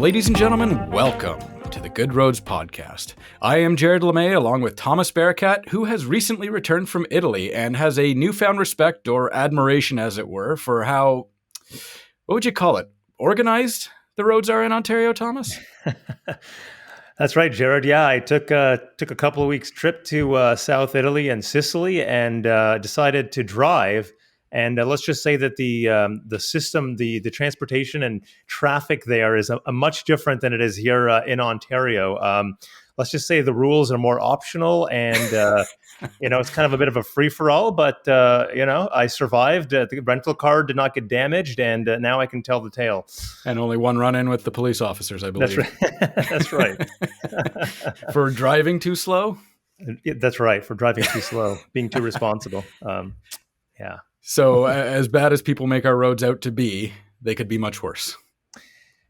Ladies and gentlemen, welcome to the Good Roads Podcast. I am Jared LeMay, along with Thomas Barakat, who has recently returned from Italy and has a newfound respect, or admiration as it were, for how, what would you call it, organized the roads are in Ontario, Thomas? That's right, Jared. Yeah, I took a couple of weeks trip to South Italy and Sicily, and decided to drive. And let's just say that the system, the transportation and traffic there is a much different than it is here in Ontario. Let's just say the rules are more optional, and it's kind of a bit of a free for all. But I survived. The rental car did not get damaged, and now I can tell the tale. And only one run-in with the police officers, I believe. That's right. That's right. For driving too slow? That's right. For driving too slow, being too responsible. Yeah. So as bad as people make our roads out to be, they could be much worse.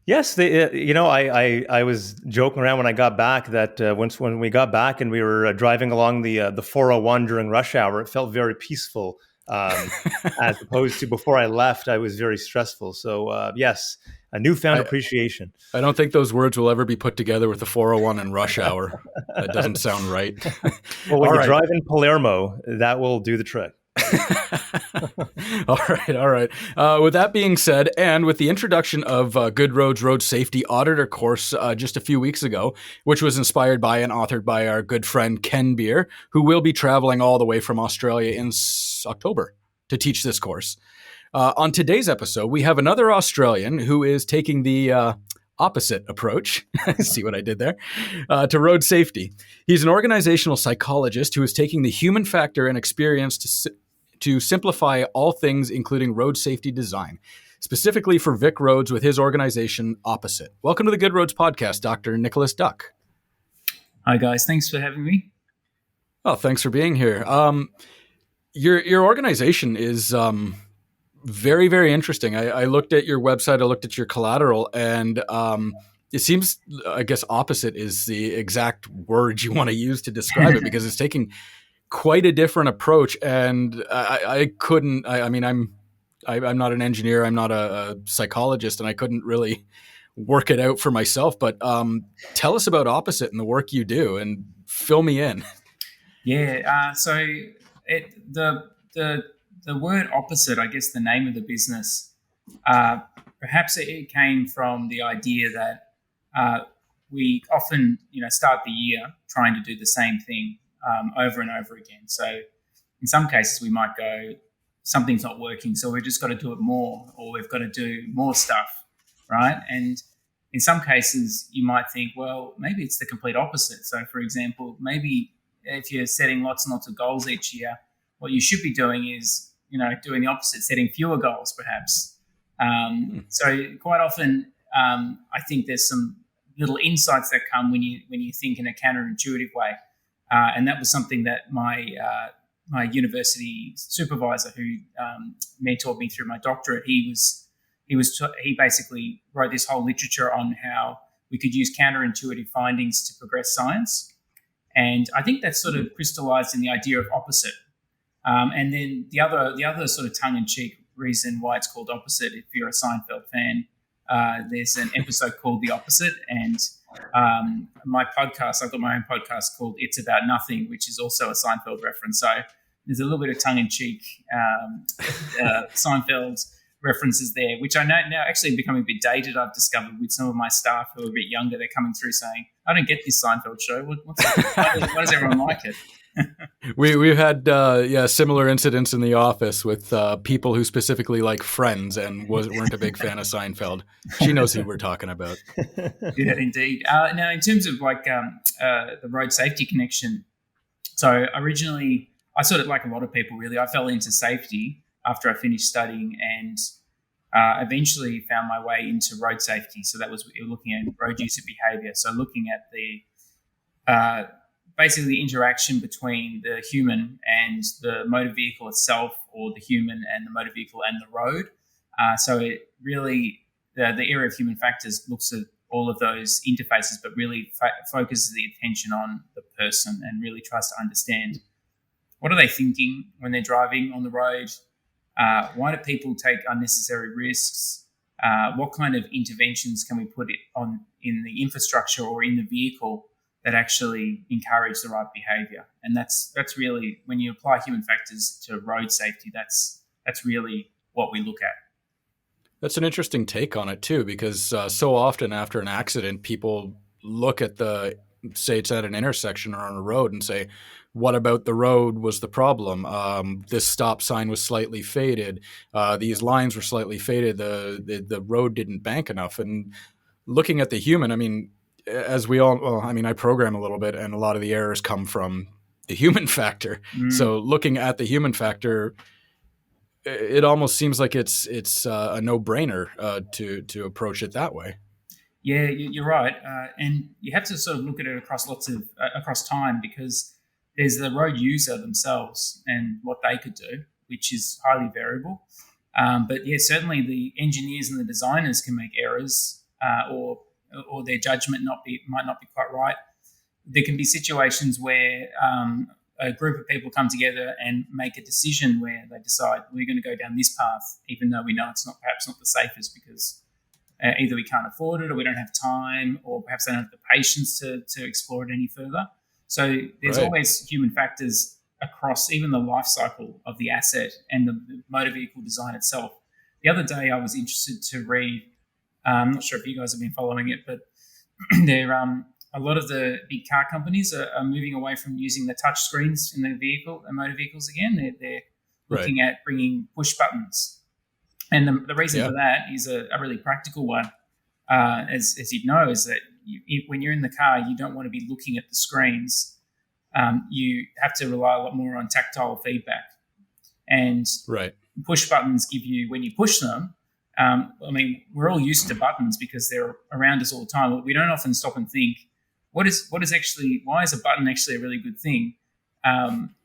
Yes, I was joking around when I got back that when we got back and we were driving along the 401 during rush hour, it felt very peaceful, as opposed to before I left, I was very stressful. So yes, a newfound appreciation. I don't think those words will ever be put together with the 401 and rush hour. That doesn't sound right. Well, when you drive in Palermo, that will do the trick. All right. With that being said, and with the introduction of Good Roads Road Safety Auditor course just a few weeks ago, which was inspired by and authored by our good friend Ken Beer, who will be traveling all the way from Australia in October to teach this course. On today's episode, we have another Australian who is taking the opposite approach, see what I did there, to road safety. He's an organizational psychologist who is taking the human factor and experience to simplify all things, including road safety design, specifically for Vic Roads with his organization, Opposite. Welcome to the Good Roads Podcast, Dr. Nicholas Duck. Hi, guys. Thanks for having me. Oh, thanks for being here. Your organization is very, very interesting. I looked at your website, I looked at your collateral, and it seems, I guess, opposite is the exact word you want to use to describe it, because it's taking quite a different approach. And I'm not an engineer, I'm not a psychologist, and I couldn't really work it out for myself. But tell us about Opposite and the work you do, and fill me in. Yeah. The word opposite, I guess the name of the business, perhaps it came from the idea that we often, start the year trying to do the same thing over and over again. So in some cases we might go, something's not working, so we've just got to do it more, or we've got to do more stuff, right? And in some cases you might think, well, maybe it's the complete opposite. So for example, maybe if you're setting lots and lots of goals each year, what you should be doing is, doing the opposite, setting fewer goals, perhaps. So quite often, I think there's some little insights that come when you think in a counterintuitive way, and that was something that my university supervisor, who mentored me through my doctorate, he basically wrote this whole literature on how we could use counterintuitive findings to progress science, and I think that sort of crystallized in the idea of opposite. And then the other sort of tongue-in-cheek reason why it's called Opposite, if you're a Seinfeld fan, there's an episode called The Opposite, and my podcast, I've got my own podcast called It's About Nothing, which is also a Seinfeld reference. So there's a little bit of tongue-in-cheek Seinfeld references there, which I know now actually becoming a bit dated. I've discovered with some of my staff who are a bit younger, they're coming through saying, I don't get this Seinfeld show. Why does everyone like it? We've had similar incidents in the office with people who specifically like Friends and weren't a big fan of Seinfeld. She knows who we're talking about. Yeah, indeed. Now, in terms of the road safety connection, so originally I sort of, like a lot of people really, I fell into safety after I finished studying, and eventually found my way into road safety. So that was looking at road user behavior. So looking at the basically the interaction between the human and the motor vehicle itself, or the human and the motor vehicle and the road. So it really, the area of human factors looks at all of those interfaces, but really focuses the attention on the person and really tries to understand, what are they thinking when they're driving on the road? Why do people take unnecessary risks? what kind of interventions can we put it on in the infrastructure or in the vehicle that actually encourage the right behavior? And that's really, when you apply human factors to road safety, that's really what we look at. That's an interesting take on it too, because so often after an accident, people look at say it's at an intersection or on a road and say, what about the road was the problem? This stop sign was slightly faded. These lines were slightly faded. The road didn't bank enough. And looking at the human, I mean, as we all, well, I mean, I program a little bit, and a lot of the errors come from the human factor. So looking at the human factor, it almost seems like it's a no brainer to approach it that way. Yeah, you're right, and you have to sort of look at it across across time, because there's the road user themselves and what they could do, which is highly variable. But yeah, certainly the engineers and the designers can make errors, or their judgment might not be quite right. There can be situations where a group of people come together and make a decision where they decide we're going to go down this path, even though we know it's perhaps not the safest, because either we can't afford it, or we don't have time, or perhaps they don't have the patience to explore it any further. So there's always human factors across even the life cycle of the asset and the motor vehicle design itself. The other day I was interested to read, I'm not sure if you guys have been following it, but a lot of the big car companies are moving away from using the touch screens in the motor vehicles again. They're looking at bringing push buttons. And the reason for that is a really practical one, as you'd know, is that when you're in the car, you don't want to be looking at the screens. You have to rely a lot more on tactile feedback. And push buttons give you, when you push them, I mean, we're all used to buttons because they're around us all the time, but we don't often stop and think, why is a button actually a really good thing?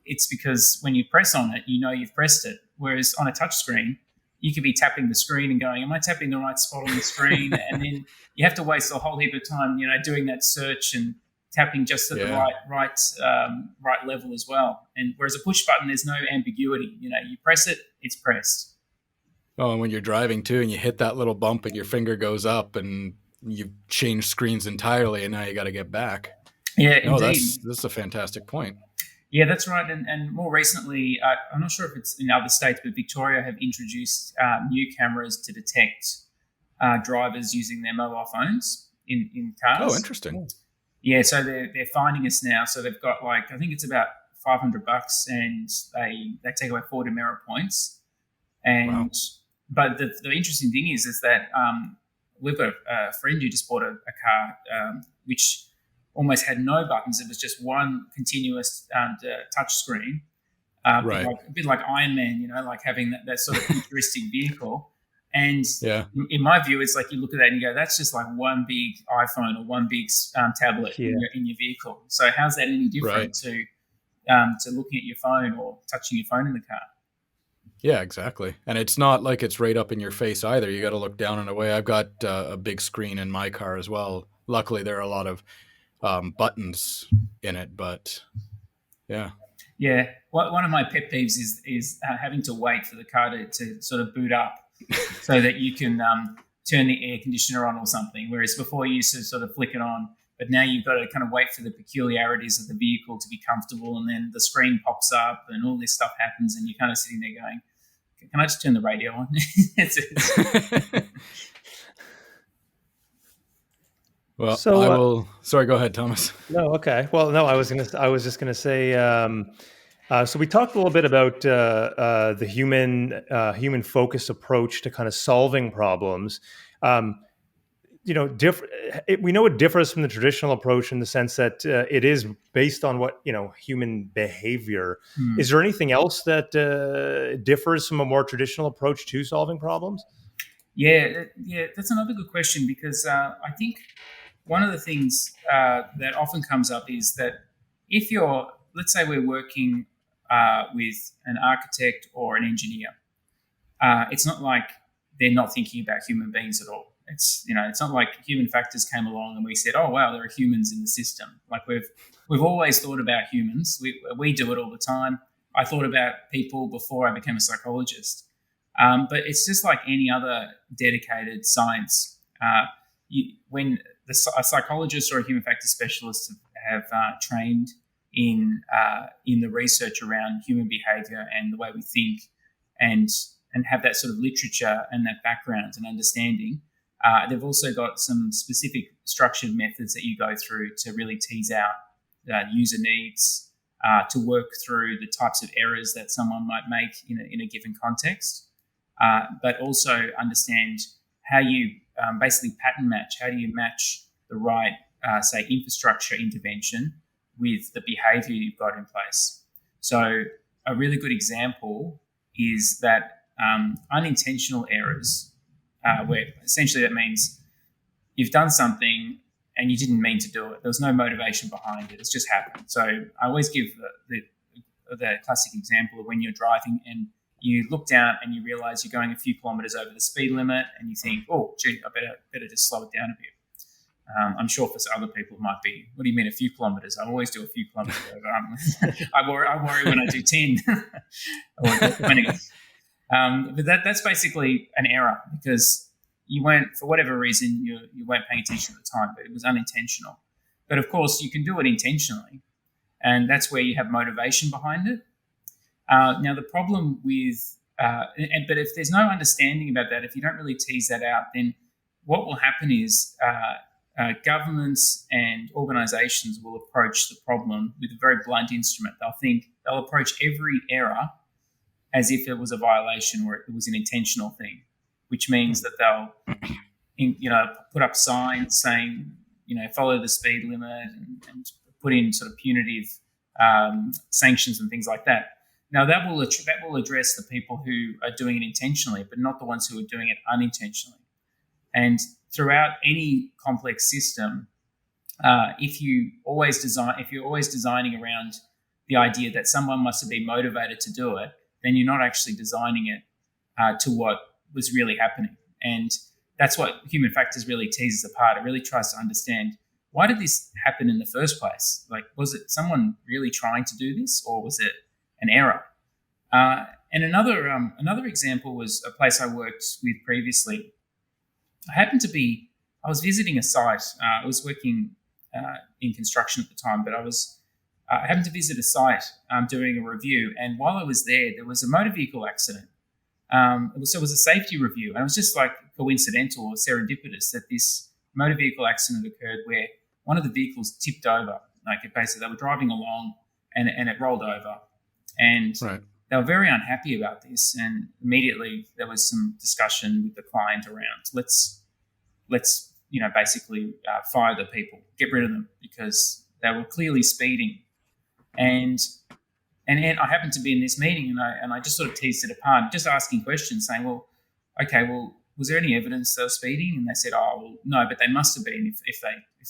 It's because when you press on it, you know you've pressed it. Whereas on a touch screen, you could be tapping the screen and going, am I tapping the right spot on the screen? And then you have to waste a whole heap of time, doing that search and tapping just at the right level as well. And whereas a push button, there's no ambiguity. You press it, it's pressed. Oh, and when you're driving too, and you hit that little bump and your finger goes up, and you've changed screens entirely, and now you got to get back. Yeah, no, indeed. That's a fantastic point. Yeah, that's right. And more recently, I'm not sure if it's in other states, but Victoria have introduced new cameras to detect drivers using their mobile phones in cars. Oh, interesting. Yeah, so they're finding us now. So they've got I think it's about $500, and they take away 4 demerit points. And but the interesting thing is that we've got a friend who just bought a car which almost had no buttons. It was just one continuous touch screen, a bit like Iron Man, like having that sort of futuristic vehicle. And in my view, it's like you look at that and you go, that's just like one big iPhone or one big tablet in your vehicle. So how's that any different to looking at your phone or touching your phone in the car? Yeah, exactly. And it's not like it's right up in your face either. You got to look down and away. I've got a big screen in my car as well. Luckily, there are a lot of buttons in it, but yeah. One of my pet peeves is having to wait for the car to sort of boot up so that you can turn the air conditioner on or something. Whereas before you used to sort of flick it on, but now you've got to kind of wait for the peculiarities of the vehicle to be comfortable, and then the screen pops up and all this stuff happens, and you're kind of sitting there going, can I just turn the radio on? Well, so, I will. Sorry, go ahead, Thomas. No, okay. Well, no, I was just gonna say. So we talked a little bit about the human focused approach to kind of solving problems. We know it differs from the traditional approach in the sense that it is based on what human behavior. Is there anything else that differs from a more traditional approach to solving problems? Yeah, that's another good question, because I think one of the things that often comes up is that if let's say we're working with an architect or an engineer, it's not like they're not thinking about human beings at all. It's not like human factors came along and we said, oh wow, there are humans in the system. Like we've always thought about humans. We do it all the time. I thought about people before I became a psychologist. But it's just like any other dedicated science. When a psychologist or a human factors specialist have trained in the research around human behavior and the way we think, and have that sort of literature and that background and understanding, they've also got some specific structured methods that you go through to really tease out user needs, to work through the types of errors that someone might make in a given context, but also understand how you basically pattern match. How do you match the right, say, infrastructure intervention with the behavior you've got in place? So a really good example is that unintentional errors, where essentially that means you've done something and you didn't mean to do it. There was no motivation behind it. It's just happened. So I always give the classic example of when you're driving and you look down and you realize you're going a few kilometers over the speed limit and you think, oh, gee, I better just slow it down a bit. I'm sure for other people it might be, what do you mean a few kilometers? I always do a few kilometers over. I worry when I do 10 or 20. But that's basically an error because you weren't, for whatever reason, you weren't paying attention at the time, but it was unintentional. But of course, you can do it intentionally, and that's where you have motivation behind it. Now, the problem with, but if there's no understanding about that, if you don't really tease that out, then what will happen is governments and organizations will approach the problem with a very blunt instrument. They'll approach every error as if it was a violation or it was an intentional thing, which means that they'll, put up signs saying, follow the speed limit and put in sort of punitive sanctions and things like that. Now that will address the people who are doing it intentionally, but not the ones who are doing it unintentionally. And throughout any complex system, if you're always designing around the idea that someone must have been motivated to do it, then you're not actually designing it to what was really happening. And that's what human factors really teases apart. It really tries to understand, why did this happen in the first place? Like, was it someone really trying to do this, or was it an error? And another example was a place I worked with previously. I was visiting a site. I was working in construction at the time, but I happened to visit a site doing a review. And while I was there was a motor vehicle accident. It was a safety review. And it was just like coincidental or serendipitous that this motor vehicle accident occurred where one of the vehicles tipped over. Like, basically they were driving along and it rolled over. And Right. They were very unhappy about this. And immediately there was some discussion with the client around, let's basically fire the people, get rid of them, because they were clearly speeding. And I happened to be in this meeting, and I just sort of teased it apart, just asking questions, saying, well, was there any evidence they were speeding? And they said, oh, well, no, but they must have been if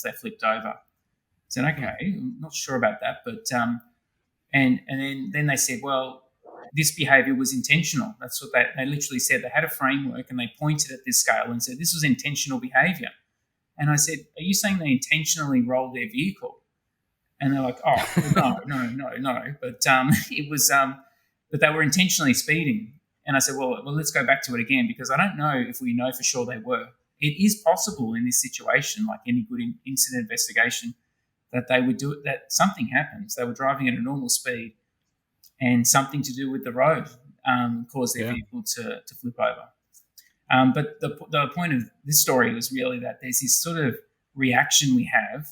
they flipped over. I said, okay, I'm not sure about that, but and then they said, well, this behaviour was intentional. That's what they literally said. They had a framework and they pointed at this scale and said, this was intentional behaviour. And I said, are you saying they intentionally rolled their vehicle? And they're like, oh, no. But it was, but they were intentionally speeding. And I said, well, let's go back to it again, because I don't know if we know for sure they were. It is possible in this situation, like any good incident investigation, that they would do it, that something happens. They were driving at a normal speed and something to do with the road caused their vehicle to flip over. But the point of this story was really that there's this sort of reaction we have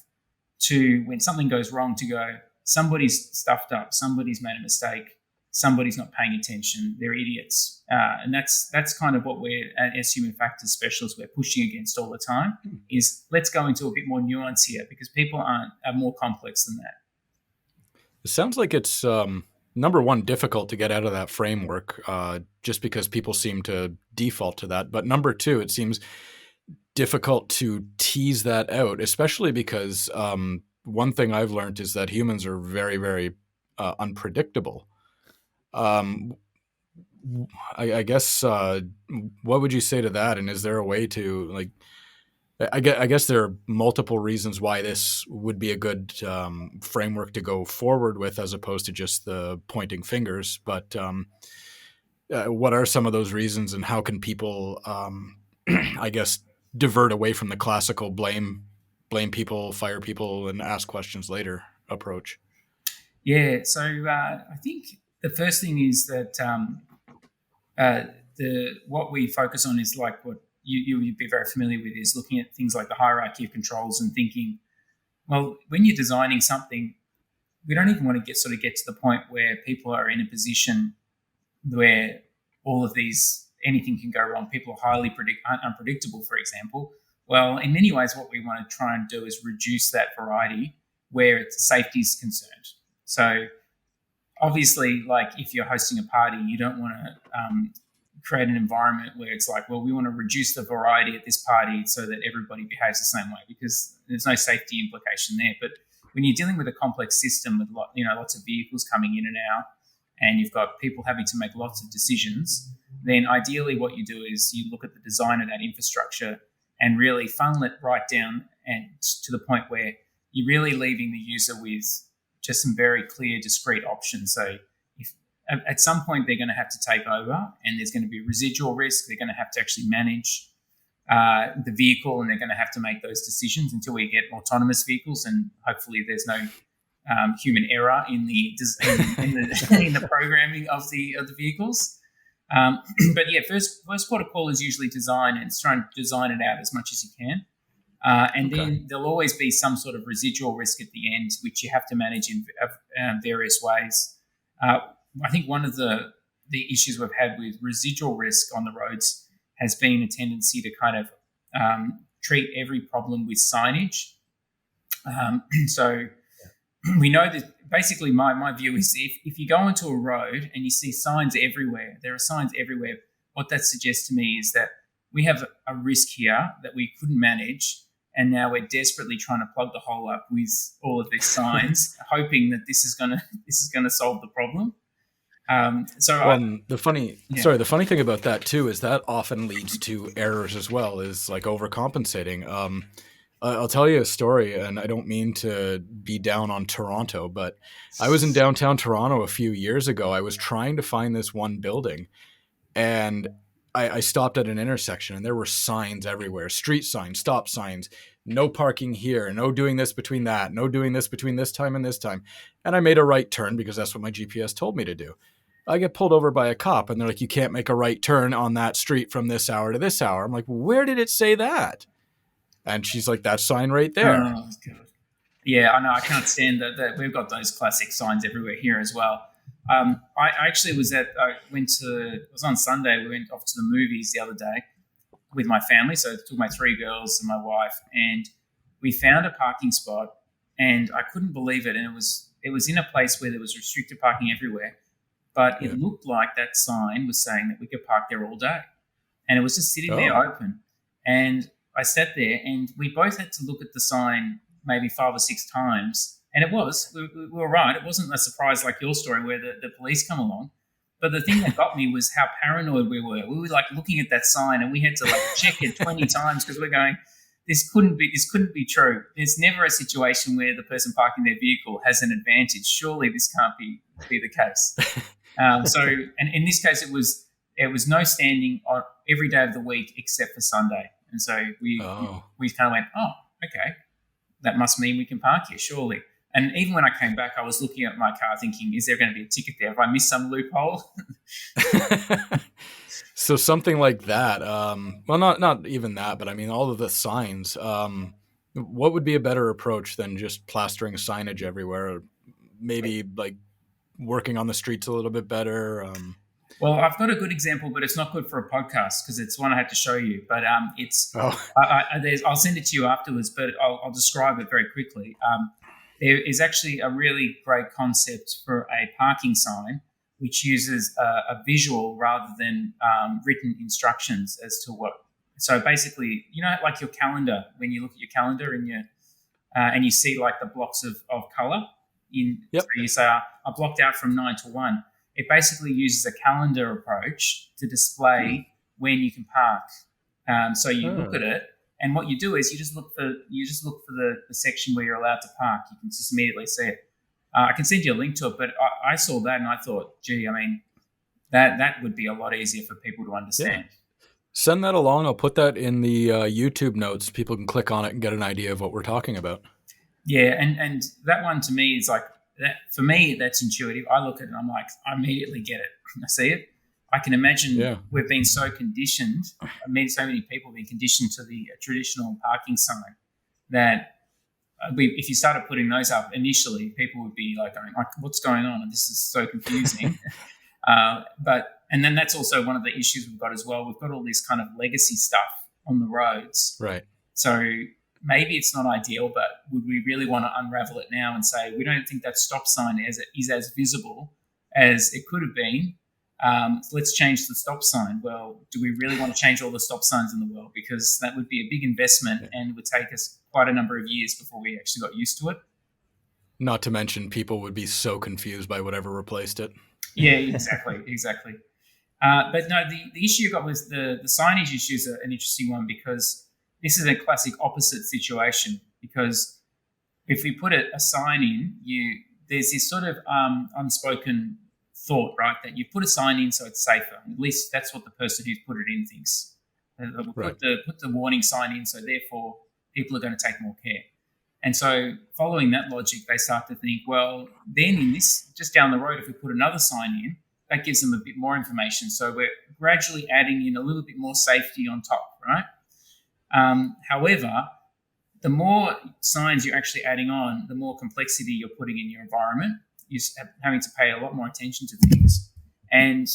to when something goes wrong, to go, somebody's stuffed up, somebody's made a mistake, somebody's not paying attention, they're idiots. And that's kind of what we're, as human factors specialists, we're pushing against all the time, is let's go into a bit more nuance here, because people are more complex than that. It sounds like it's number one, difficult to get out of that framework, just because people seem to default to that. But number two, it seems difficult to tease that out, especially because one thing I've learned is that humans are very, very unpredictable. I guess, what would you say to that? And is there a way to, like, I guess there are multiple reasons why this would be a good framework to go forward with, as opposed to just the pointing fingers. But what are some of those reasons, and how can people, I guess, divert away from the classical blame people, fire people, and ask questions later approach? Yeah, so I think the first thing is that uh, the what we focus on is like what you'd be very familiar with, is looking at things like the hierarchy of controls and thinking, well, when you're designing something, we don't even want to get to the point where people are in a position where all of these, anything can go wrong. People are highly unpredictable, for example. Well, in many ways, what we want to try and do is reduce that variety where safety is concerned. So obviously, like if you're hosting a party, you don't want to create an environment where it's like, well, we want to reduce the variety at this party so that everybody behaves the same way, because there's no safety implication there. But when you're dealing with a complex system with lots of vehicles coming in and out, and you've got people having to make lots of decisions, then ideally what you do is you look at the design of that infrastructure and really funnel it right down and to the point where you're really leaving the user with just some very clear, discrete options. So if at some point they're going to have to take over and there's going to be residual risk, they're going to have to actually manage the vehicle, and they're going to have to make those decisions until we get autonomous vehicles, and hopefully there's no human error in the programming of the vehicles. But yeah, first port of call is usually design, and it's trying to design it out as much as you can. And Okay. then there'll always be some sort of residual risk at the end, which you have to manage in various ways. I think one of the issues we've had with residual risk on the roads has been a tendency to kind of treat every problem with signage. So we know that basically my view is if you go onto a road and you see signs everywhere, there are signs everywhere, what that suggests to me is that we have a risk here that we couldn't manage, and now we're desperately trying to plug the hole up with all of these signs, hoping that this is gonna solve the problem. Well, Yeah. the funny thing about that too is that often leads to errors as well, is like overcompensating. I'll tell you a story, and I don't mean to be down on Toronto, but I was in downtown Toronto a few years ago. I was trying to find this one building, and I stopped at an intersection, and there were signs everywhere, street signs, stop signs, no parking here, no doing this between that, no doing this between this time and this time. And I made a right turn because that's what my GPS told me to do. I get pulled over by a cop, and they're like, you can't make a right turn on that street from this hour to this hour. I'm like, where did it say that? And she's like, that sign right there. Oh, God. Yeah, I know. I can't stand that. We've got those classic signs everywhere here as well. I actually was it was on Sunday. We went off to the movies the other day with my family. So I took my 3 girls and my wife, and we found a parking spot, and I couldn't believe it. And it was in a place where there was restricted parking everywhere, but Yeah. it looked like that sign was saying that we could park there all day, and it was just sitting there Oh. open. And I sat there, and we both had to look at the sign maybe 5 or 6 times. And we were right. It wasn't a surprise like your story where the police come along. But the thing that got me was how paranoid we were. We were like looking at that sign, and we had to like check it 20 times because we're going, this couldn't be true. There's never a situation where the person parking their vehicle has an advantage. Surely this can't be the case. And in this case, it was no standing on every day of the week except for Sunday. And so we Oh. kind of went, oh, okay, that must mean we can park here, surely. And even when I came back, I was looking at my car thinking, is there going to be a ticket there? Have I missed some loophole? So something like that. Well, not even that, but I mean, all of the signs. What would be a better approach than just plastering signage everywhere? Or maybe like working on the streets a little bit better. Well, I've got a good example, but it's not good for a podcast because it's one I had to show you. But Oh, I'll send it to you afterwards, but I'll describe it very quickly. There is actually a really great concept for a parking sign which uses a visual rather than written instructions as to what. So basically, like your calendar, when you look at your calendar and you see like the blocks of color Yep. so you say, I blocked out from 9 to 1. It basically uses a calendar approach to display when you can park. So you look at it, and what you do is you just look for the section where you're allowed to park. You can just immediately see it. I can send you a link to it, but I saw that and I thought, gee, I mean, that would be a lot easier for people to understand. Yeah. Send that along. I'll put that in the YouTube notes. People can click on it and get an idea of what we're talking about. Yeah, and that one to me is like that. For me, that's intuitive. I look at it and I'm like, I immediately get it. I see it. I can imagine we've been so conditioned. I mean, so many people have been conditioned to the traditional parking sign that if you started putting those up initially, people would be like, going, "What's going on?" And this is so confusing. And then that's also one of the issues we've got as well. We've got all this kind of legacy stuff on the roads, right? So maybe it's not ideal, but would we really want to unravel it now and say we don't think that stop sign is as visible as it could have been? Let's change the stop sign. Well, do we really want to change all the stop signs in the world? Because that would be a big investment and would take us quite a number of years before we actually got used to it. Not to mention people would be so confused by whatever replaced it. Yeah, exactly. But no, the issue you got was the signage issue is an interesting one, because this is a classic opposite situation. Because if we put a sign in, there's this sort of unspoken thought, right, that you put a sign in so it's safer. At least that's what the person who's put it in thinks. We'll put the warning sign in, so therefore people are going to take more care. And so following that logic, they start to think, well, then in this, just down the road, if we put another sign in, that gives them a bit more information. So we're gradually adding in a little bit more safety on top, right? However, the more signs you're actually adding on, the more complexity you're putting in your environment. You're having to pay a lot more attention to things. And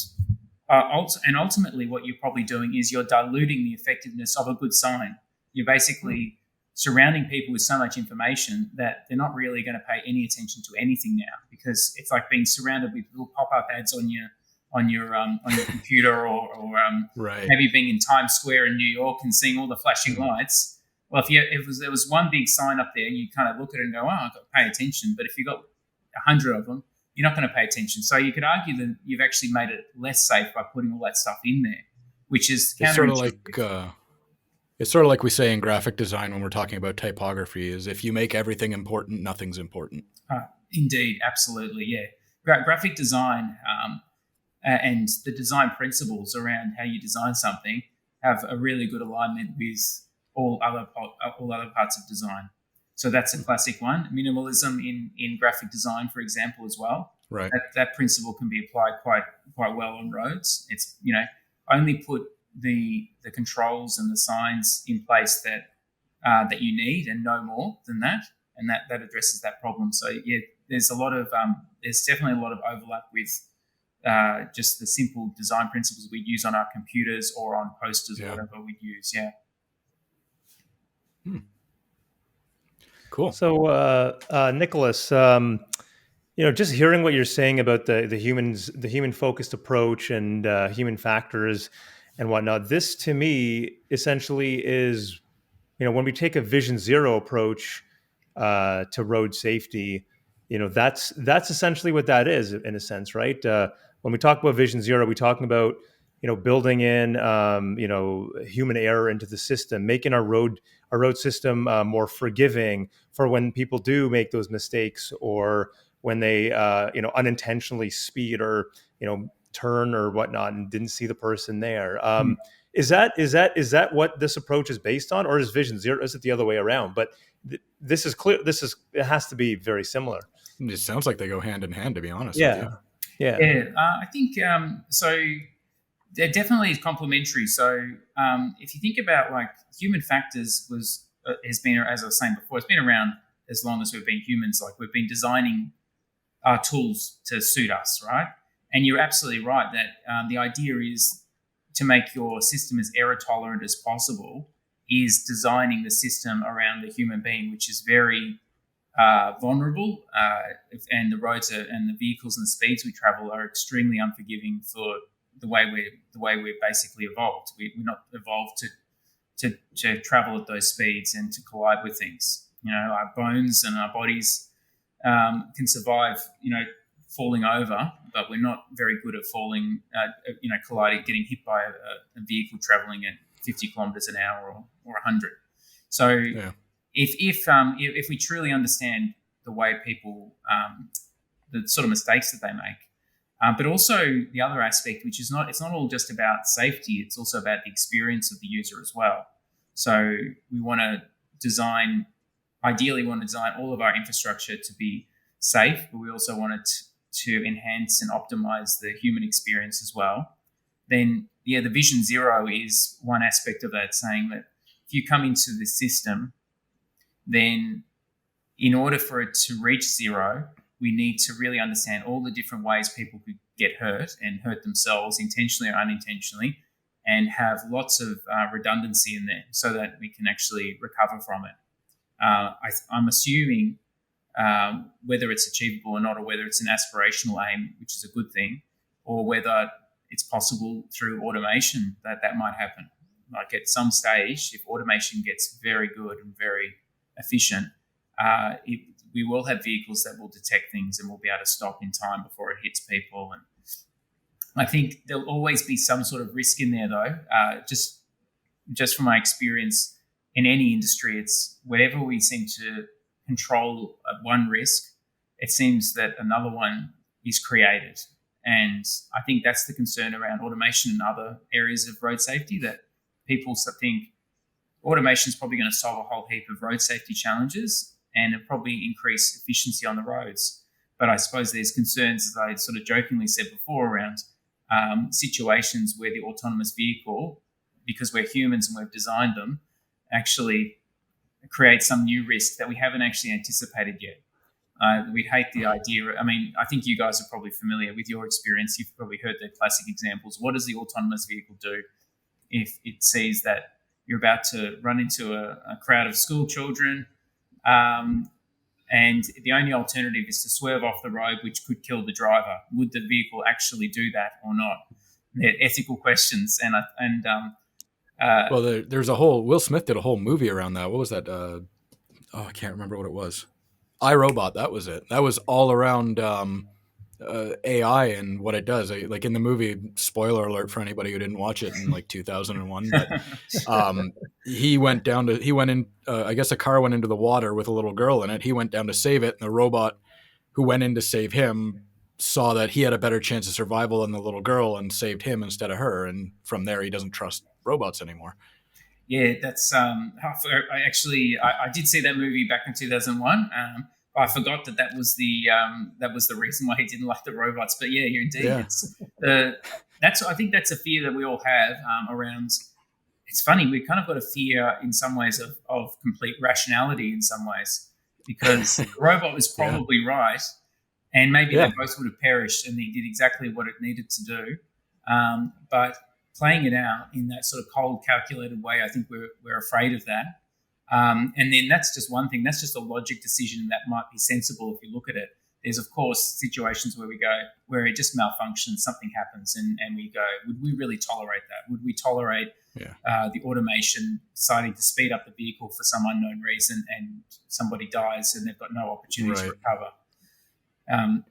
ultimately what you're probably doing is you're diluting the effectiveness of a good sign. You're basically surrounding people with so much information that they're not really going to pay any attention to anything now, because it's like being surrounded with little pop-up ads on your computer, or right. Maybe being in Times Square in New York and seeing all the flashing lights. Well, if there was one big sign up there, you kind of look at it and go, "Oh, I've got to pay attention." But if you've got 100 of them, you're not going to pay attention. So you could argue that you've actually made it less safe by putting all that stuff in there, which is counterintuitive. It's sort of like we say in graphic design when we're talking about typography, is if you make everything important, nothing's important. Indeed, absolutely, yeah. Graphic design and the design principles around how you design something have a really good alignment with all other parts of design. So that's a classic one. Minimalism in graphic design, for example, as well. Right. That principle can be applied quite well on roads. It's, only put the controls and the signs in place that you need, and no more than that, and that addresses that problem. So yeah, there's definitely a lot of overlap with just the simple design principles we use on our computers or on posters or whatever we use. Yeah. Cool. So Nicholas, just hearing what you're saying about the human focused approach and human factors and whatnot, this to me essentially is, when we take a Vision Zero approach to road safety, that's essentially what that is in a sense, right? When we talk about Vision Zero, we're talking about, building in, human error into the system, making our road system more forgiving for when people do make those mistakes, or when they, unintentionally speed or, turn or whatnot and didn't see the person there. Is that what this approach is based on, or is Vision Zero? Is it the other way around? But this is clear. It has to be very similar. It sounds like they go hand in hand, to be honest. Yeah. With you. Yeah. I think so. They're definitely complementary. So if you think about like human factors has been, as I was saying before, it's been around as long as we've been humans. Like we've been designing our tools to suit us, right? And you're absolutely right that the idea is to make your system as error tolerant as possible, is designing the system around the human being, which is very vulnerable, and the roads and the vehicles and the speeds we travel are extremely unforgiving for the way we're basically evolved. We're not evolved to travel at those speeds and to collide with things. Our bones and our bodies can survive, falling over, but we're not very good at falling, colliding, getting hit by a vehicle traveling at 50 kilometers an hour or 100. So if we truly understand the way people, the sort of mistakes that they make, But also the other aspect, which is it's not all just about safety, it's also about the experience of the user as well. So we want to ideally want to design all of our infrastructure to be safe, but we also want it to enhance and optimize the human experience as well. Then, the vision zero is one aspect of that, saying that if you come into the system, then in order for it to reach zero, we need to really understand all the different ways people could get hurt and hurt themselves intentionally or unintentionally, and have lots of redundancy in there so that we can actually recover from it. I'm assuming whether it's achievable or not, or whether it's an aspirational aim, which is a good thing, or whether it's possible through automation that might happen. Like at some stage, if automation gets very good and very efficient, we will have vehicles that will detect things and will be able to stop in time before it hits people. And I think there'll always be some sort of risk in there, though. Just from my experience in any industry, it's whenever we seem to control one risk, it seems that another one is created. And I think that's the concern around automation and other areas of road safety, that people think automation is probably going to solve a whole heap of road safety challenges and it'll probably increase efficiency on the roads. But I suppose there's concerns, as I sort of jokingly said before, around situations where the autonomous vehicle, because we're humans and we've designed them, actually create some new risk that we haven't actually anticipated yet. We'd hate the idea. I mean, I think you guys are probably familiar with your experience. You've probably heard the classic examples. What does the autonomous vehicle do if it sees that you're about to run into a crowd of school children, and the only alternative is to swerve off the road, which could kill the driver? Would the vehicle actually do that or not? They're ethical questions. Well, there's a whole Will Smith did a whole movie around that. What was that? I can't remember what it was. iRobot. That was it. That was all around AI and what it does. Like in the movie, spoiler alert for anybody who didn't watch it in like 2001, but I guess a car went into the water with a little girl in it. He went down to save it, and the robot who went in to save him saw that he had a better chance of survival than the little girl and saved him instead of her. And from there, he doesn't trust robots anymore. Yeah, that's I did see that movie back in 2001. I forgot that was the reason why he didn't like the robots. But yeah, you're indeed. Yeah. I think that's a fear that we all have around. It's funny, we kind of got a fear in some ways of complete rationality in some ways, because the robot was probably right, and maybe they both would have perished, and he did exactly what it needed to do. But playing it out in that sort of cold, calculated way, I think we're afraid of that. And then that's just one thing. That's just a logic decision that might be sensible if you look at it. There's, of course, situations where it just malfunctions, something happens, and we go, would we really tolerate that? Would we tolerate the automation deciding to speed up the vehicle for some unknown reason, and somebody dies and they've got no opportunity to recover? And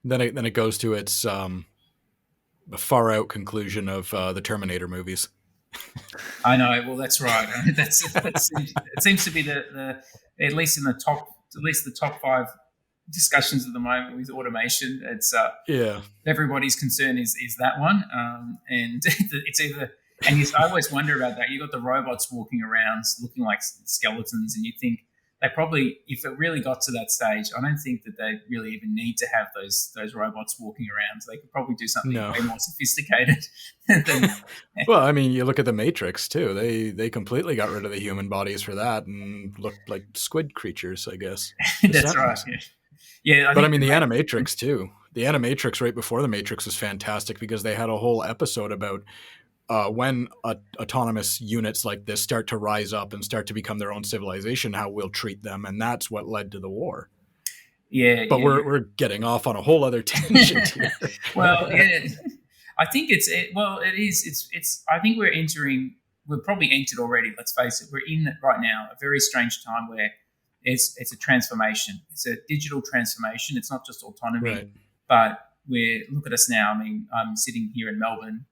then it goes to its far out conclusion of the Terminator movies. I know. Well, that's right. It seems to be the at least the top 5 discussions at the moment with automation. It's everybody's concern is that one, and it's either. And I always wonder about that. You got the robots walking around looking like skeletons, and you think they probably, if it really got to that stage, I don't think that they really even need to have those robots walking around. They could probably do something way more sophisticated. Well, I mean, you look at the Matrix too. They completely got rid of the human bodies for that and looked like squid creatures, I guess. That's right. Yeah. But I mean, the Animatrix too. The Animatrix right before the Matrix was fantastic, because they had a whole episode about when autonomous units like this start to rise up and start to become their own civilization, how we'll treat them. And that's what led to the war. Yeah. But we're getting off on a whole other tangent here. Well, yeah, I think it is. I think we've probably entered already. Let's face it. We're in right now a very strange time where it's a transformation. It's a digital transformation. It's not just autonomy, but look at us now. I mean, I'm sitting here in Melbourne.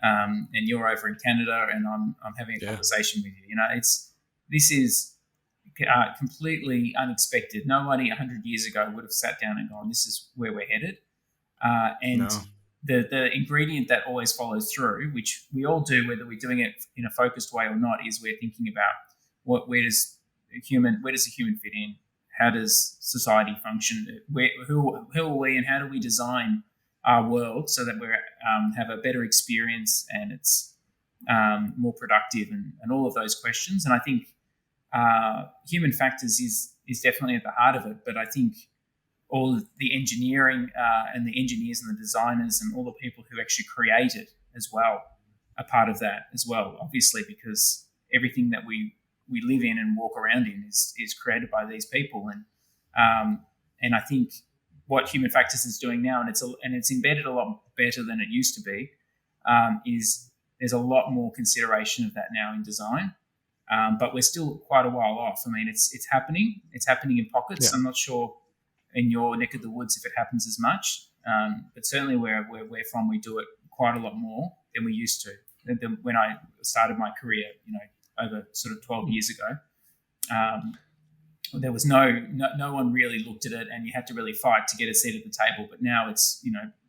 And you're over in Canada, and I'm having a conversation with you. You know, this is completely unexpected. Nobody 100 years ago would have sat down and gone, this is where we're headed. And No. the ingredient that always follows through, which we all do, whether we're doing it in a focused way or not, is we're thinking about where does the human fit in? How does society function? Who are we, and how do we design our world so that we have a better experience and it's more productive, and all of those questions. And I think human factors is definitely at the heart of it. But I think all the engineering and the engineers and the designers and all the people who actually create it as well are part of that as well, obviously, because everything that we live in and walk around in is created by these people. And I think what Human Factors is doing now, and it's embedded a lot better than it used to be, is there's a lot more consideration of that now in design. But we're still quite a while off. I mean, it's happening. It's happening in pockets. Yeah. I'm not sure in your neck of the woods if it happens as much, but certainly where we're from, we do it quite a lot more than we used to. Than when I started my career, over sort of 12 years ago, there was no one really looked at it, and you had to really fight to get a seat at the table. But now it's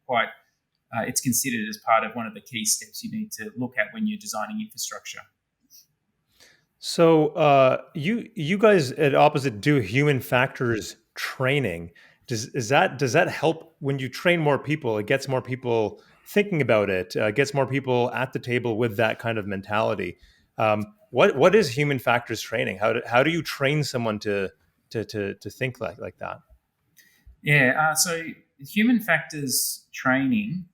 quite it's considered as part of one of the key steps you need to look at when you're designing infrastructure. So you guys at Opposite do human factors training. Does that help when you train more people? It gets more people thinking about it. Gets more people at the table with that kind of mentality. What is human factors training? How do you train someone to think like that? Yeah. So human factors training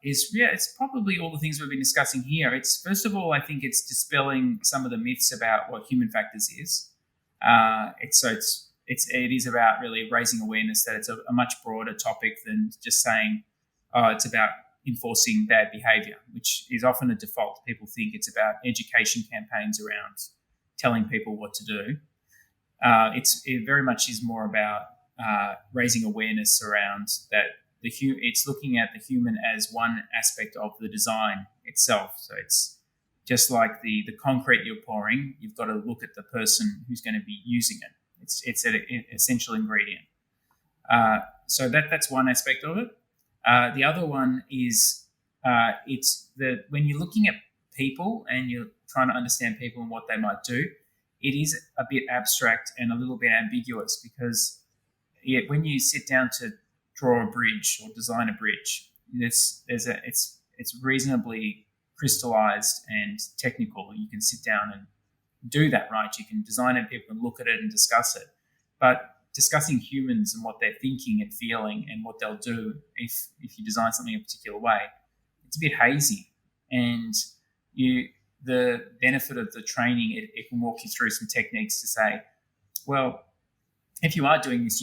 it's probably all the things we've been discussing here. It's first of all, I think it's dispelling some of the myths about what human factors is. It is about really raising awareness that it's a much broader topic than just saying, oh, it's about enforcing bad behavior, which is often a default. People think it's about education campaigns around telling people what to do. It very much is more about raising awareness around that. It's looking at the human as one aspect of the design itself. So it's just like the concrete you're pouring. You've got to look at the person who's going to be using it. It's an essential ingredient. So that's one aspect of it. The other one is when you're looking at people and you're trying to understand people and what they might do, it is a bit abstract and a little bit ambiguous, because when you sit down to draw a bridge or design a bridge, it's reasonably crystallized and technical. You can sit down and do that, right? You can design it, people can look at it and discuss it. But discussing humans and what they're thinking and feeling and what they'll do if you design something a particular way, it's a bit hazy. And the benefit of the training, it can walk you through some techniques to say, well, if you are doing this,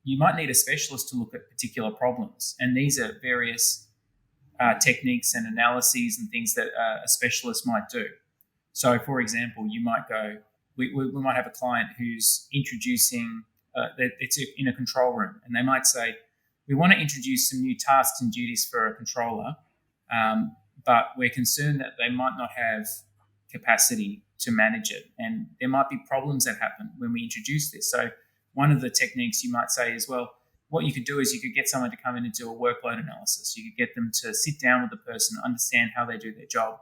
you might need a specialist to look at particular problems. And these are various techniques and analyses and things that a specialist might do. So, for example, you might go, we might have a client who's introducing, it's in a control room, and they might say, we want to introduce some new tasks and duties for a controller, but we're concerned that they might not have capacity to manage it. And there might be problems that happen when we introduce this. So one of the techniques you might say is, well, what you could do is you could get someone to come in and do a workload analysis. You could get them to sit down with the person, understand how they do their job,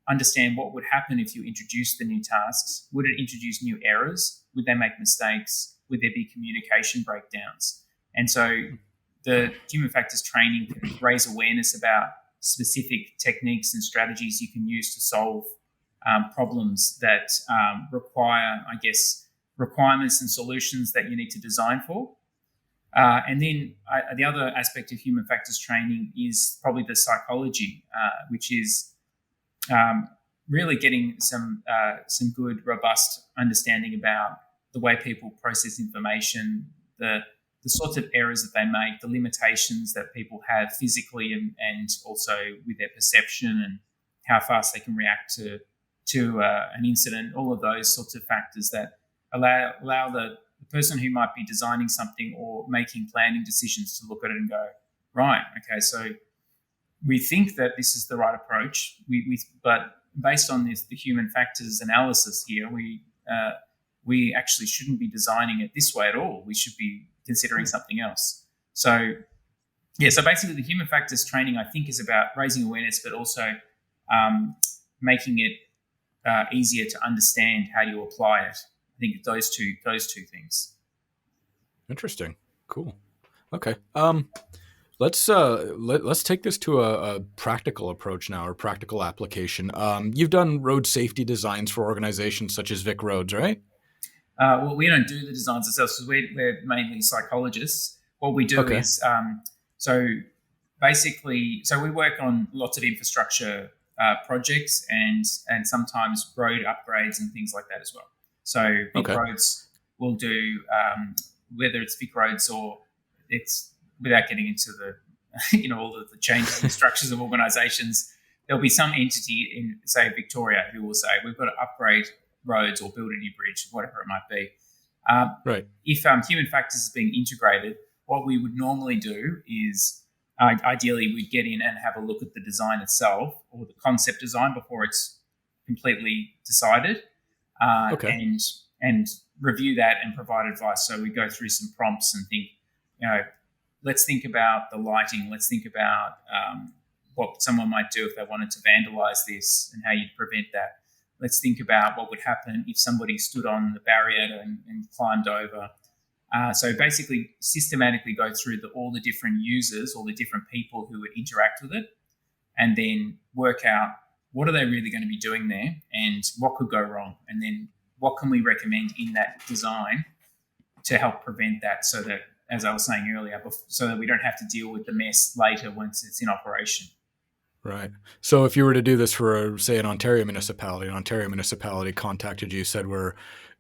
understand what would happen if you introduced the new tasks. Would it introduce new errors? Would they make mistakes? Would there be communication breakdowns? And so the human factors training can raise awareness about specific techniques and strategies you can use to solve problems that require, I guess, requirements and solutions that you need to design for. And then the other aspect of human factors training is probably the psychology, which is really getting some good, robust understanding about the way people process information, the sorts of errors that they make, the limitations that people have physically and also with their perception, and how fast they can react to an incident, all of those sorts of factors that allow the person who might be designing something or making planning decisions to look at it and go, right, okay, so we think that this is the right approach, but based on the human factors analysis here, we actually shouldn't be designing it this way at all. We should be considering something else. So so basically the human factors training, I think, is about raising awareness, but also making it easier to understand how you apply it. I think those two things. Interesting. Cool. Okay. Let's take this to a practical approach now, or practical application. You've done road safety designs for organizations such as Vic Roads, right? Well, we don't do the designs ourselves, because we're mainly psychologists. What we do is so we work on lots of infrastructure projects and sometimes road upgrades and things like that as well. So Vic Roads will do whether it's Vic Roads or it's, without getting into the all of the changes and structures of organisations, there'll be some entity in, say, Victoria, who will say we've got to upgrade roads or build a new bridge, whatever it might be. Right. If human factors is being integrated, what we would normally do is ideally we'd get in and have a look at the design itself, or the concept design, before it's completely decided, and review that and provide advice. So we go through some prompts and think, let's think about the lighting. Let's think about what someone might do if they wanted to vandalise this and how you'd prevent that. Let's think about what would happen if somebody stood on the barrier and climbed over. So basically systematically go through all the different users, all the different people who would interact with it, and then work out what are they really going to be doing there and what could go wrong, and then what can we recommend in that design to help prevent that, so that, as I was saying earlier, so that we don't have to deal with the mess later once it's in operation. Right. So if you were to do this for, say, an Ontario municipality contacted you, said, we're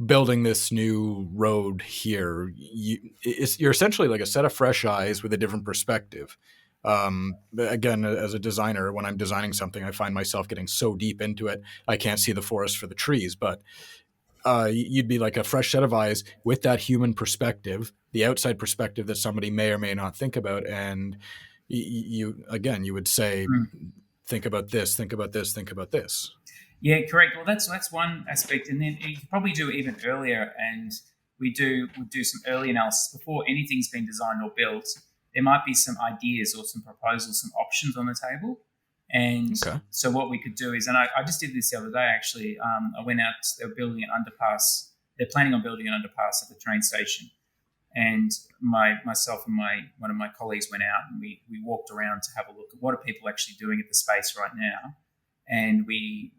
building this new road here, you're essentially like a set of fresh eyes with a different perspective. Again, as a designer, when I'm designing something, I find myself getting so deep into it, I can't see the forest for the trees. But you'd be like a fresh set of eyes with that human perspective, the outside perspective that somebody may or may not think about. And you would say, think about this, think about this, think about this. Yeah, correct. Well, that's one aspect. And then you could probably do it even earlier. And we'll do some early analysis before anything's been designed or built. There might be some ideas or some proposals, some options on the table. And so what we could do is, and I just did this the other day, actually. I went out, they were building an underpass. They're planning on building an underpass at the train station. And myself and one of my colleagues went out, and we walked around to have a look at what are people actually doing at the space right now. And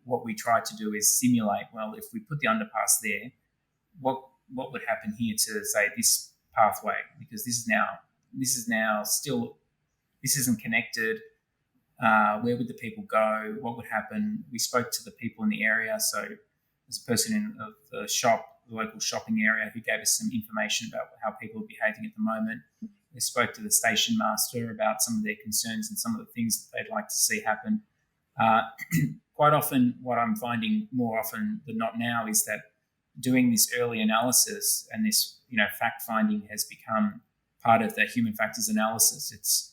what we tried to do is simulate, well, if we put the underpass there, what would happen here to, say, this pathway, because this is now still, this isn't connected. Where would the people go? What would happen? We spoke to the people in the area. So there's a person in the local shopping area, who gave us some information about how people are behaving at the moment. We spoke to the station master about some of their concerns and some of the things that they'd like to see happen. Quite often, what I'm finding more often than not now is that doing this early analysis and this, fact finding has become part of the human factors analysis. It's,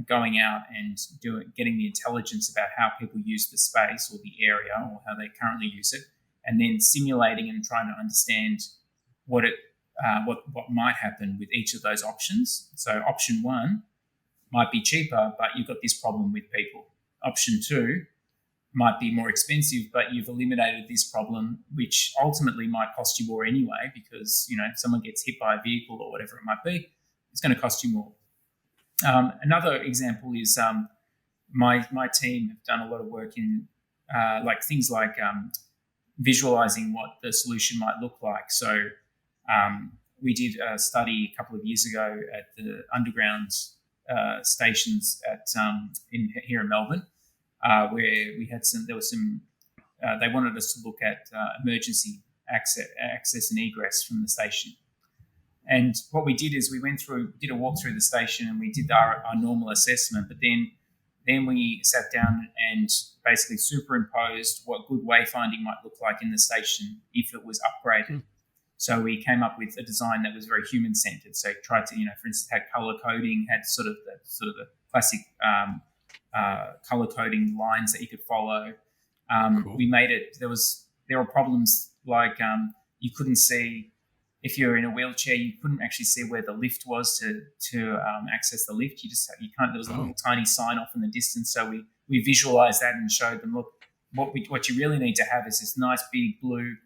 going out and getting the intelligence about how people use the space or the area or how they currently use it, and then simulating and trying to understand what might happen with each of those options. So option one might be cheaper, but you've got this problem with people. Option two might be more expensive, but you've eliminated this problem, which ultimately might cost you more anyway, because if someone gets hit by a vehicle or whatever it might be, it's going to cost you more. Another example is my team have done a lot of work in things like visualizing what the solution might look like. So we did a study a couple of years ago at the underground stations here in Melbourne, where we had they wanted us to look at emergency access and egress from the station. And what we did is we did a walk through the station, and we did our normal assessment, but then we sat down and basically superimposed what good wayfinding might look like in the station if it was upgraded. So we came up with a design that was very human-centered. So tried to, for instance, had color coding, had sort of the classic color coding lines that you could follow. Cool. We made it. There were problems like you couldn't see. If you're in a wheelchair, you couldn't actually see where the lift was to access the lift. You can't. There was a little tiny sign off in the distance, so we visualized that and showed them, look, what you really need to have is this nice big blue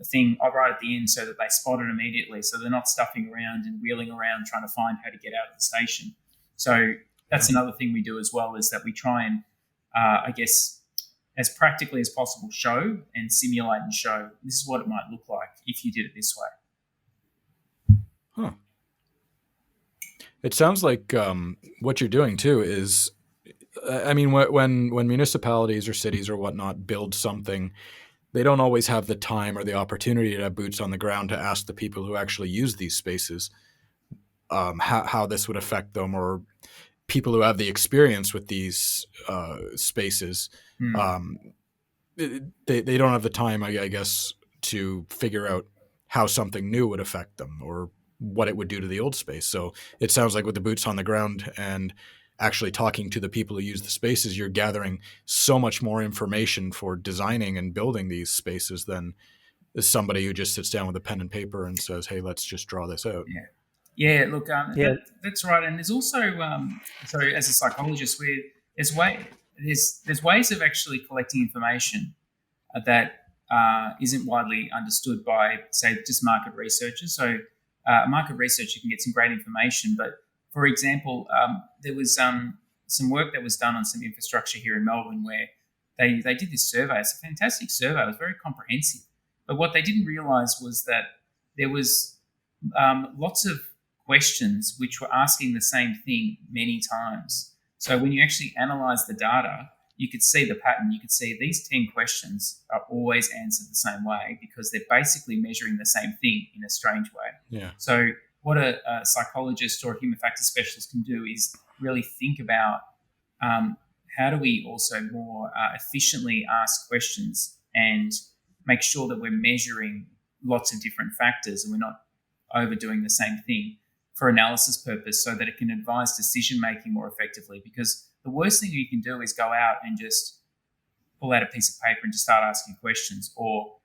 thing right at the end, so that they spot it immediately, so they're not stuffing around and wheeling around trying to find how to get out of the station. So that's another thing we do as well, is that we try and I guess as practically as possible show and simulate and show this is what it might look like if you did it this way. Huh. It sounds like what you're doing too is, I mean, when municipalities or cities or whatnot build something, they don't always have the time or the opportunity to have boots on the ground to ask the people who actually use these spaces how this would affect them, or people who have the experience with these spaces. They don't have the time, I guess, to figure out how something new would affect them or what it would do to the old space. So it sounds like with the boots on the ground and actually talking to the people who use the spaces, you're gathering so much more information for designing and building these spaces than somebody who just sits down with a pen and paper and says, hey, let's just draw this out. Yeah, look, that's right. And there's also, so as a psychologist, there's ways of actually collecting information that isn't widely understood by, say, just market researchers. So a market researcher can get some great information, but for example, there was some work that was done on some infrastructure here in Melbourne where they did this survey. It's a fantastic survey. It was very comprehensive. But what they didn't realise was that there was lots of questions which were asking the same thing many times. So when you actually analyse the data, you could see the pattern. You could see these 10 questions are always answered the same way because they're basically measuring the same thing in a strange way. Yeah. So what a psychologist or a human factors specialist can do is really think about how do we also more efficiently ask questions and make sure that we're measuring lots of different factors and we're not overdoing the same thing for analysis purpose, so that it can advise decision making more effectively. Because the worst thing you can do is go out and just pull out a piece of paper and just start asking questions, or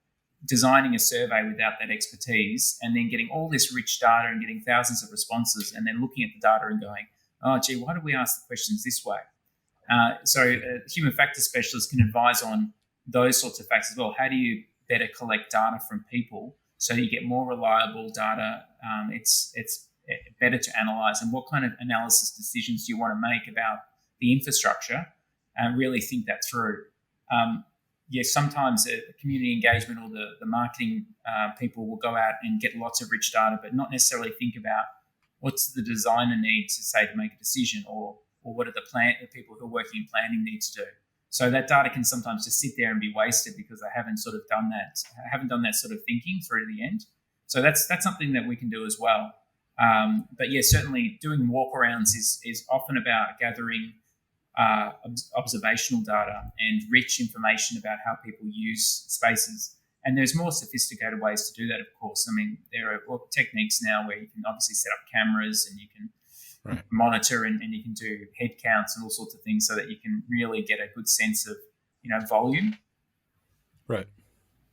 designing a survey without that expertise and then getting all this rich data and getting thousands of responses and then looking at the data and going, oh, gee, why do we ask the questions this way? So a human factors specialist can advise on those sorts of facts as well. How do you better collect data from people so you get more reliable data? It's better to analyze, and what kind of analysis decisions do you want to make about the infrastructure, and really think that through. Sometimes community engagement or the marketing people will go out and get lots of rich data, but not necessarily think about what's the designer need to say to make a decision, or what are the people who are working in planning need to do. So that data can sometimes just sit there and be wasted because they haven't done that sort of thinking through to the end. So that's something that we can do as well. But yeah, certainly doing walkarounds is often about gathering observational data and rich information about how people use spaces. And there's more sophisticated ways to do that, of course. I mean, there are techniques now where you can obviously set up cameras and you can monitor and you can do head counts and all sorts of things so that you can really get a good sense of, volume. Right.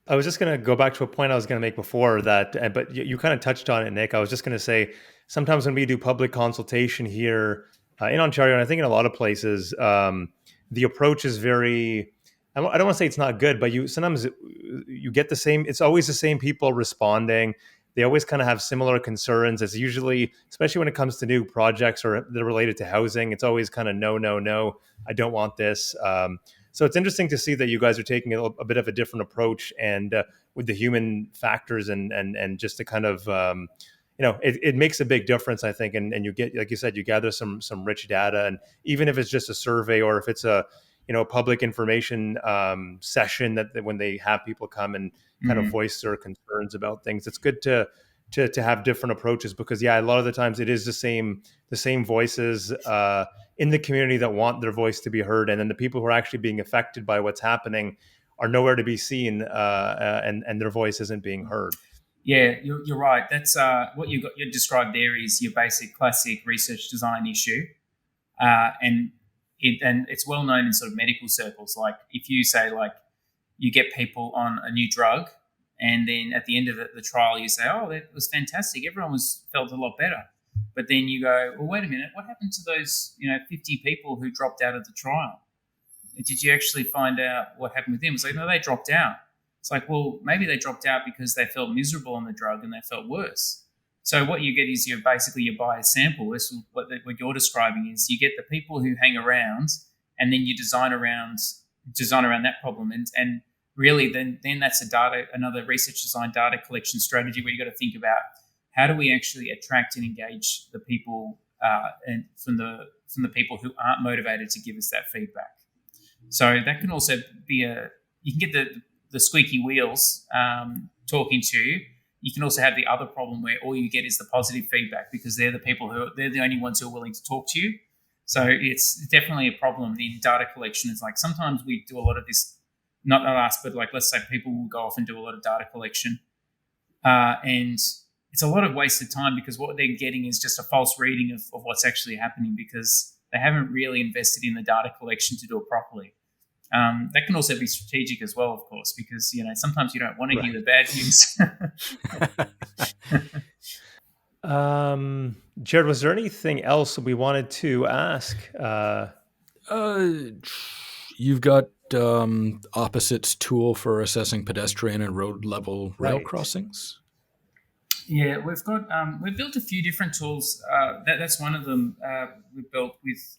I was just going to go back to a point I was going to make before that, but you kind of touched on it, Nick. I was just going to say, sometimes when we do public consultation here in Ontario, and I think in a lot of places, the approach is very, I don't want to say it's not good, but sometimes you get the same, it's always the same people responding. They always kind of have similar concerns. It's usually, especially when it comes to new projects or they're related to housing, it's always kind of no, I don't want this. So it's interesting to see that you guys are taking a bit of a different approach, and with the human factors and just to kind of, it makes a big difference, I think. And you get, like you said, you gather some rich data, and even if it's just a survey or if it's a, public information session that when they have people come and kind of voice their concerns about things, it's good to have different approaches, because a lot of the times it is the same voices in the community that want their voice to be heard, and then the people who are actually being affected by what's happening are nowhere to be seen, and their voice isn't being heard. Yeah, you're right. That's what you described there is your basic classic research design issue, and it's well known in sort of medical circles. Like if you say you get people on a new drug And then at the end of the trial, you say, "Oh, that was fantastic. Everyone felt a lot better." But then you go, "Well, wait a minute. What happened to those 50 people who dropped out of the trial? Did you actually find out what happened with them?" It's like, "No, they dropped out." It's like, well, maybe they dropped out because they felt miserable on the drug and they felt worse. So what you get is you buy a sample. This is what you're describing is you get the people who hang around, and then you design around that problem, and really then that's another research design data collection strategy where you got to think about how do we actually attract and engage the people and from the people who aren't motivated to give us that feedback. So that can also be you can get the squeaky wheels talking to you. You can also have the other problem where all you get is the positive feedback because they're the only ones who are willing to talk to you. So it's definitely a problem in data collection. It's like sometimes we do a lot of this, not us, but like let's say people will go off and do a lot of data collection, and it's a lot of wasted time because what they're getting is just a false reading of what's actually happening because they haven't really invested in the data collection to do it properly. That can also be strategic as well, of course, because sometimes you don't want to hear the bad news. Jared, was there anything else we wanted to ask? You've got Opposite's tool for assessing pedestrian and road level rail crossings. Yeah, we've built a few different tools. That's one of them we've built with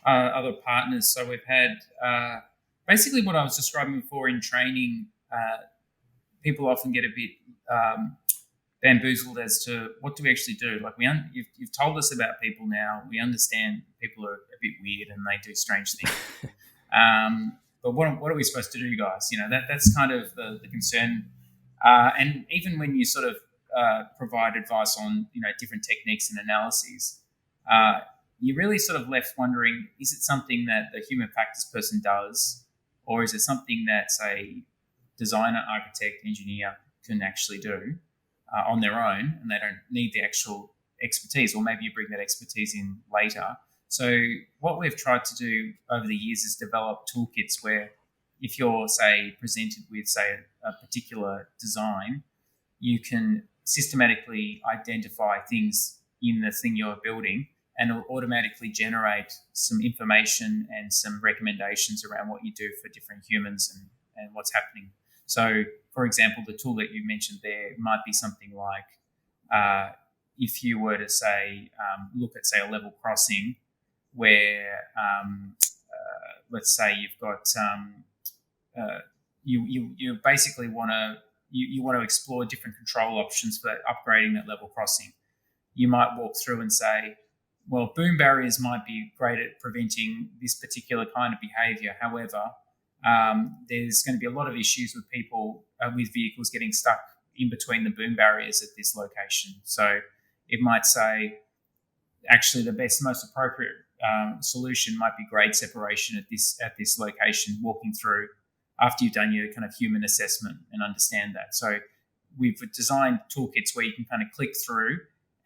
other partners. So we've had basically what I was describing before in training. People often get a bit bamboozled as to what do we actually do. Like you've told us about people now. We understand people are a bit weird and they do strange things. But what are we supposed to do, guys? That's kind of the concern. And even when you sort of provide advice on different techniques and analyses, you're really sort of left wondering: is it something that the human factors person does, or is it something that, say, designer, architect, engineer can actually do on their own, and they don't need the actual expertise, or maybe you bring that expertise in later. So what we've tried to do over the years is develop toolkits where if you're, say, presented with, say, a particular design, you can systematically identify things in the thing you're building and it'll automatically generate some information and some recommendations around what you do for different humans and what's happening. So, for example, the tool that you mentioned there might be something like if you were to, say, look at, say, a level crossing where, let's say you've got... you basically want to explore different control options for upgrading that level crossing. You might walk through and say, well, boom barriers might be great at preventing this particular kind of behaviour. However, there's going to be a lot of issues with people with vehicles getting stuck in between the boom barriers at this location. So it might say, actually, the most appropriate solution might be grade separation at this location, walking through after you've done your kind of human assessment and understand that. So we've designed toolkits where you can kind of click through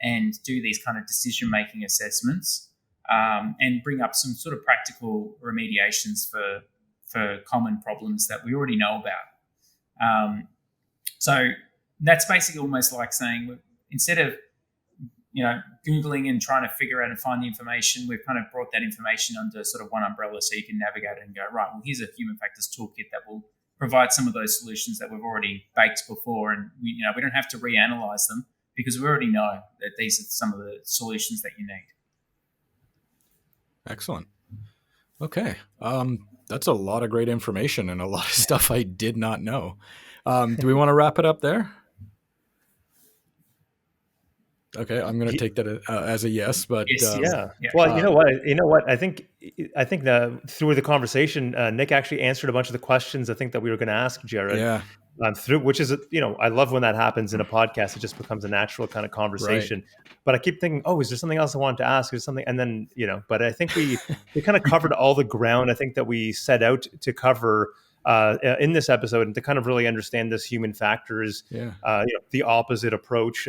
and do these kind of decision-making assessments and bring up some sort of practical remediations for common problems that we already know about. So that's basically almost like saying, instead of Googling and trying to figure out and find the information, we've kind of brought that information under sort of one umbrella so you can navigate it and go, right, well, here's a human factors toolkit that will provide some of those solutions that we've already baked before. And we don't have to reanalyze them because we already know that these are some of the solutions that you need. Excellent. Okay. That's a lot of great information and a lot of stuff I did not know. Do we want to wrap it up there? Okay, I'm going to take that as a yes, but yeah. Well, you know what? I think through the conversation, Nick actually answered a bunch of the questions I think that we were going to ask Jared. Yeah. Which is I love when that happens in a podcast. It just becomes a natural kind of conversation. Right. But I keep thinking, is there something else I wanted to ask? Is something, and then But I think we kind of covered all the ground I think that we set out to cover in this episode, and to kind of really understand this human factors. Yeah. The opposite approach.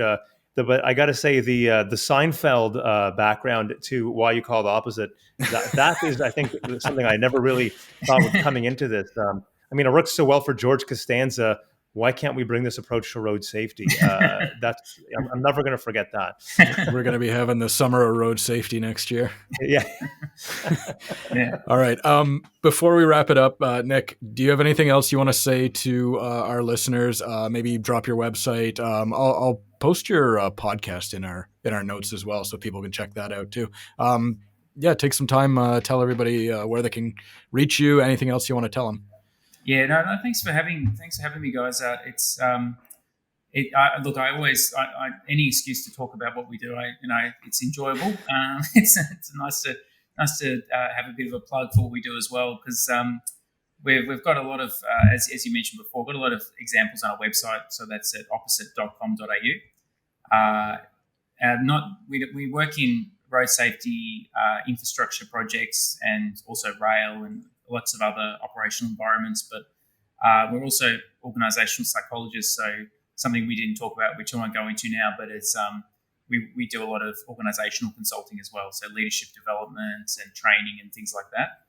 But I got to say the Seinfeld background to why you call it opposite, that is, I think, something I never really thought was coming into this. It works so well for George Costanza why can't we bring this approach to road safety? I'm never going to forget that. We're going to be having the summer of road safety next year. Yeah. Yeah. All right. Before we wrap it up, Nick, do you have anything else you want to say to our listeners? Maybe drop your website. I'll post your podcast in our notes as well, so people can check that out too. Take some time. Tell everybody where they can reach you. Anything else you want to tell them? Yeah, no, thanks for having me, guys. It's look, I always any excuse to talk about what we do. It's enjoyable. It's nice to have a bit of a plug for what we do as well, because we've got a lot of as you mentioned before, got a lot of examples on our website. So that's at opposite.com.au. We work in road safety infrastructure projects and also rail and lots of other operational environments, but we're also organizational psychologists, so something we didn't talk about, which I won't go into now, but it's we do a lot of organizational consulting as well, so leadership development and training and things like that.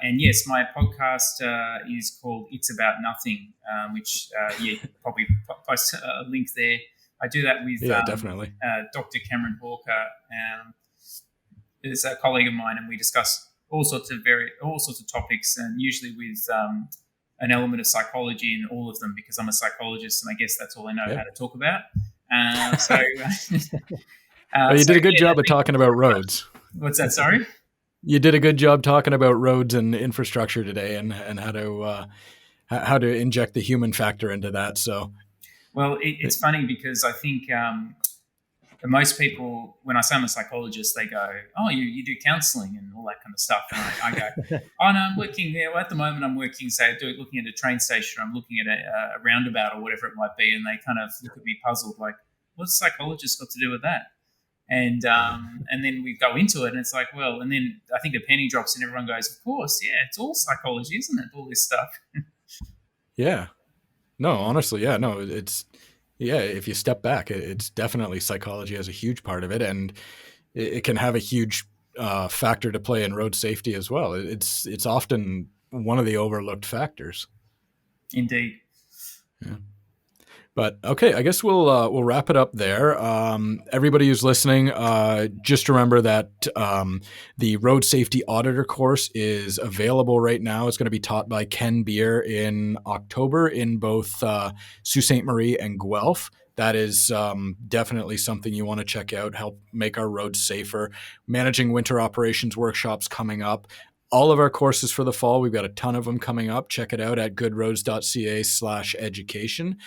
And yes, my podcast is called It's About Nothing, which you can probably post a link there. I do that with definitely. Dr. Cameron Hawker, is a colleague of mine, and we discuss all sorts of topics, and usually with an element of psychology in all of them, because I'm a psychologist and I guess that's all I know how to talk about. You did a good job of talking about roads. What's that? Sorry? You did a good job talking about roads and infrastructure today, and how to inject the human factor into that. So, well, it's funny because I think most people, when I say I'm a psychologist, they go, "Oh, you do counselling and all that kind of stuff." And I go, "Oh no, I'm working there. Well, at the moment, I'm working, say, looking at a train station. I'm looking at a roundabout or whatever it might be." And they kind of look at me puzzled, like, "What's a psychologist got to do with that?" And then we go into it, and it's like, well, and then I think a penny drops, and everyone goes, "Of course, yeah, it's all psychology, isn't it? All this stuff." Yeah. No, honestly, yeah, no, it's. Yeah, if you step back, it's definitely psychology has a huge part of it, and it can have a huge factor to play in road safety as well. It's often one of the overlooked factors. Indeed. Yeah. But okay, I guess we'll wrap it up there. Everybody who's listening, just remember that the road safety auditor course is available right now. It's going to be taught by Ken Beer in October in both Sault Ste. Marie and Guelph. That is definitely something you want to check out, help make our roads safer. Managing winter operations workshops coming up. All of our courses for the fall, we've got a ton of them coming up. Check it out at goodroads.ca/education.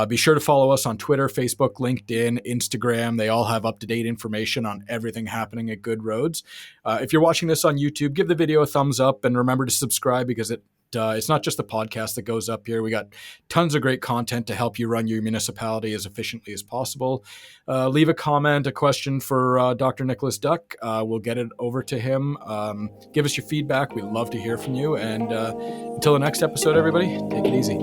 Be sure to follow us on Twitter, Facebook, LinkedIn, Instagram. They all have up-to-date information on everything happening at Good Roads. If you're watching this on YouTube, give the video a thumbs up and remember to subscribe, because it's not just the podcast that goes up here. We got tons of great content to help you run your municipality as efficiently as possible. Leave a comment, a question for Dr. Nicholas Duck. We'll get it over to him. Give us your feedback. We'd love to hear from you. And until the next episode, everybody, take it easy.